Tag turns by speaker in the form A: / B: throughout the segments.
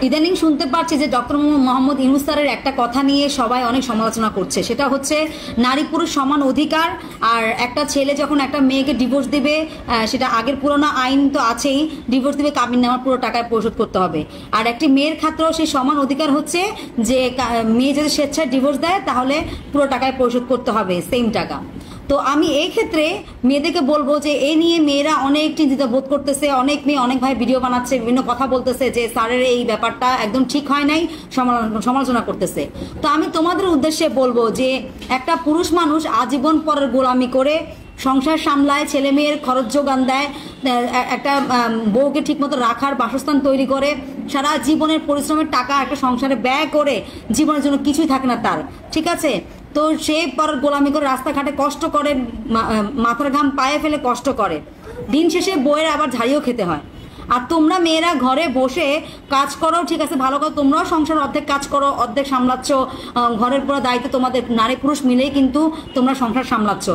A: ইদানিং শুনতে পাচ্ছি যে ডক্টর মোহাম্মদ ইউনূস স্যারের একটা কথা নিয়ে সবাই অনেক সমালোচনা করছে, সেটা হচ্ছে নারী পুরুষ সমান অধিকার। আর একটা ছেলে যখন একটা মেয়েকে ডিভোর্স দেবে, সেটা আগের পুরোনো আইন তো আছেই, ডিভোর্স দেবে কাবিননামার পুরো টাকায় পরিশোধ করতে হবে। আর একটি মেয়ের ক্ষেত্রেও সেই সমান অধিকার হচ্ছে যে মেয়ে যদি স্বেচ্ছায় ডিভোর্স দেয় তাহলে পুরো টাকায় পরিশোধ করতে হবে, সেম টাকা। তো আমি এই ক্ষেত্রে মেয়েদেরকে বলবো যে এই নিয়ে মেয়েরা অনেক চিন্তিত বোধ করতেছে, অনেক মেয়ে অনেক ভাই ভিডিও বানাচ্ছে, বিভিন্ন কথা বলতেছে যে স্যারের এই ব্যাপারটা একদম ঠিক হয় নাই, সমালোচনা করতেছে। তো আমি তোমাদের উদ্দেশ্যে বলবো যে একটা পুরুষ মানুষ আজীবন পরের গোলামি করে সংসার সামলায়, ছেলে মেয়ের খরচ যোগান দেয়, একটা বউকে ঠিকমতো রাখার বাসস্থান তৈরি করে, সারা জীবনের পরিশ্রমের টাকা একটা সংসারে ব্যয় করে, জীবনের জন্য কিছুই থাকে না তার, ঠিক আছে? তো সে পর গোলামি করে রাস্তাঘাটে কষ্ট করে, মাথার ঘাম পায়ে ফেলে কষ্ট করে, দিন শেষে বইয়ের আবার ঝাড়িও খেতে হয়। আর তোমরা মেয়েরা ঘরে বসে কাজ করো, ঠিক আছে, ভালো করে, তোমরাও সংসার অর্ধেক কাজ করো, অর্ধেক সামলাচ্ছ, ঘরের পুরো দায়িত্ব তোমাদের, নারী পুরুষ মিলেই কিন্তু তোমরা সংসার সামলাচ্ছ।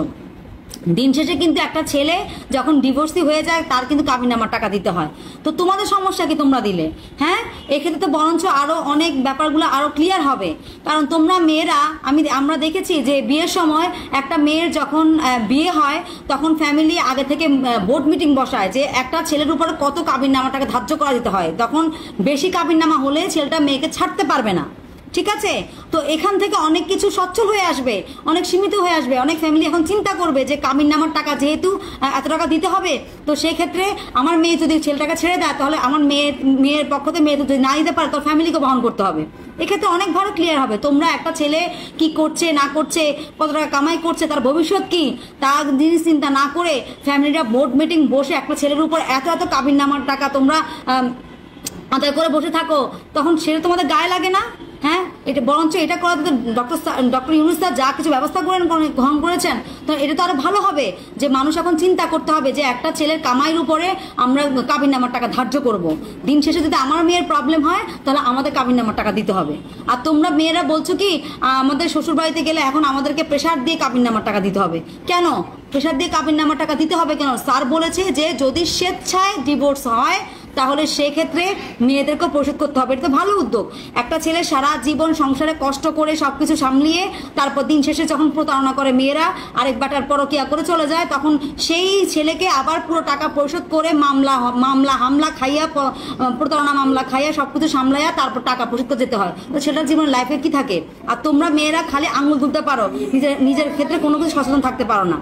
A: দিন শেষে কিন্তু একটা ছেলে যখন ডিভোর্সি হয়ে যায় তার কিন্তু কাবিননামার টাকা দিতে হয়। তো তোমাদের সমস্যা কি তোমরা দিলে? হ্যাঁ, এক্ষেত্রে তো বরঞ্চ আরো অনেক ব্যাপারগুলো আরো ক্লিয়ার হবে। কারণ তোমরা মেয়েরা, আমরা দেখেছি যে বিয়ের সময় একটা মেয়ের যখন বিয়ে হয় তখন ফ্যামিলি আগে থেকে বোর্ড মিটিং বসায় যে একটা ছেলের উপরে কত কাবিননামা টাকা ধার্য করা দিতে হয়। তখন বেশি কাবিননামা হলে ছেলেটা মেয়েকে ছাড়তে পারবে না, ঠিক আছে? তো এখান থেকে অনেক কিছু সচ্ছল হয়ে আসবে, অনেক সীমিত হয়ে আসবে। অনেক ফ্যামিলি এখন চিন্তা করবে যে কাবিননামার টাকা যেহেতু এত টাকা দিতে হবে, তো সেই ক্ষেত্রে আমার মেয়ে যদি ছেলেটাকে ছেড়ে দেয় তাহলে আমার মেয়ের পক্ষতে মেয়ে যদি না দিতে পারে তার ফ্যামিলিকে বহন করতে হবে। এক্ষেত্রে অনেক ভালো ক্লিয়ার হবে। তোমরা একটা ছেলে কি করছে না করছে, কত টাকা কামাই করছে, তার ভবিষ্যৎ কি, তার জিনিস চিন্তা না করে ফ্যামিলিরা বোর্ড মিটিং বসে একটা ছেলের উপর এত এত কাবিননামার টাকা তোমরা আদায় করে বসে থাকো, তখন সেটা তোমাদের গায়ে লাগে না? হ্যাঁ, এটা বরঞ্চ এটা করা ডক্টর ইউনূস স্যার যা কিছু ব্যবস্থা গ্রহণ করেছেন, তো এটা তো আরো ভালো হবে যে মানুষ এখন চিন্তা করতে হবে যে একটা ছেলের কামাইয়ের উপরে আমরা কাবিননামার টাকা ধার্য করব। দিন শেষে যদি আমার মেয়ের প্রবলেম হয় তাহলে আমাদের কাবিননামার টাকা দিতে হবে। আর তোমরা মেয়েরা বলছো কি আমাদের শ্বশুর বাড়িতে গেলে এখন আমাদেরকে প্রেশার দিয়ে কাবিননামার টাকা দিতে হবে। কেন প্রেশার দিয়ে কাবিননামার টাকা দিতে হবে? কেন? স্যার বলেছে যে যদি স্বেচ্ছায় ডিভোর্স হয় তাহলে সেক্ষেত্রে মেয়েদেরকেও পরিশোধ করতে হবে। এটা তো ভালো উদ্যোগ। একটা ছেলে সারা জীবন সংসারে কষ্ট করে সবকিছু সামলিয়ে তারপর দিন শেষে যখন প্রতারণা করে মেয়েরা, আরেক বাটার পরকিয়া করে চলে যায়, তখন সেই ছেলেকে আবার পুরো টাকা পরিশোধ করে হামলা খাইয়া, প্রতারণা মামলা খাইয়া সবকিছু সামলাইয়া তারপর টাকা পরিশোধ করে যেতে হয়। তো সেটার জীবন লাইফে কি থাকে? আর তোমরা মেয়েরা খালি আঙুল তুলতে পারো, নিজের ক্ষেত্রে কোনো কিছু সচেতন থাকতে পারো না।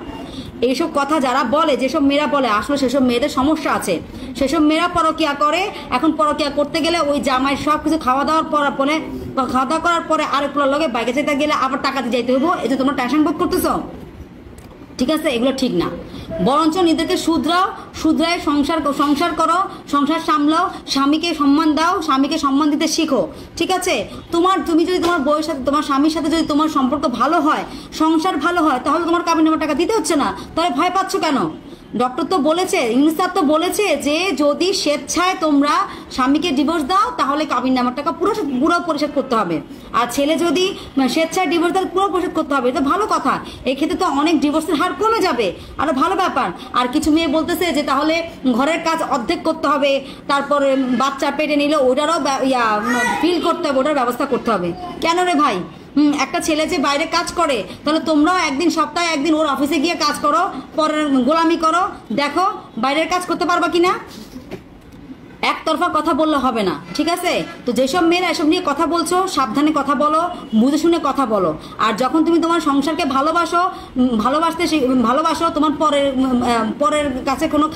A: এইসব কথা যারা বলে, যেসব মেয়েরা বলে, আসলে সেসব মেয়েদের সমস্যা আছে। সেসব মেয়েরা পরকিয়া করে, এখন পরকিয়া করতে গেলে ওই জামাই সব কিছু খাওয়া দাওয়া করার পরে আরেকগুলোর লগে বাইকে যেতে গেলে আবার টাকা দিয়ে যাইতে হবো, এই যে তোমরা টেনশন বোধ করতেছো, ঠিক আছে? এগুলো ঠিক না। বরঞ্চ নিজেদেরকে শুধরায় সংসার করো, সংসার সামলাও, স্বামীকে সম্মান দাও, স্বামীকে সম্মান দিতে শিখো, ঠিক আছে? তুমি যদি তোমার বউয়ের সাথে, তোমার স্বামীর সাথে যদি তোমার সম্পর্ক ভালো হয়, সংসার ভালো হয়, তাহলে তোমার কাবিননামার টাকা দিতে হচ্ছে না। তাহলে ভয় পাচ্ছ কেন? ডক্টর তো বলেছে, ইউনূস স্যার তো বলেছে যে যদি স্বেচ্ছায় তোমরা স্বামীকে ডিভোর্স দাও তাহলে কাবিননামার টাকা পুরো পরিশোধ করতে হবে। আর ছেলে যদি স্বেচ্ছায় ডিভোর্স দেয় পুরো পরিশোধ করতে হবে। এটা ভালো কথা। এক্ষেত্রে তো অনেক ডিভোর্সের হার কমে যাবে, আরো ভালো ব্যাপার। আর কিছু মেয়ে বলতেছে যে তাহলে ঘরের কাজ অর্ধেক করতে হবে, তারপরে বাচ্চা পেটে নিলে ওটারও ফিল করতে হবে, ওটার ব্যবস্থা করতে হবে। কেন রে ভাই? একটা ছেলে যে বাইরে কাজ করে, তাহলে তোমরাও একদিন, সপ্তাহে একদিন ওর অফিসে গিয়ে কাজ করো, পরের গোলামি করো, দেখো বাইরের কাজ করতে পারবা কিনা। একতরফা কথা বললে হবে না, ঠিক আছে? তো যেসব মেয়েরা এসব নিয়ে কথা বলছো, সাবধানে কথা বলো, বুঝে শুনে কথা বলো। আর যখন তুমি তোমার সংসারকে ভালোবাসো, তোমার পরের কাছে কোনো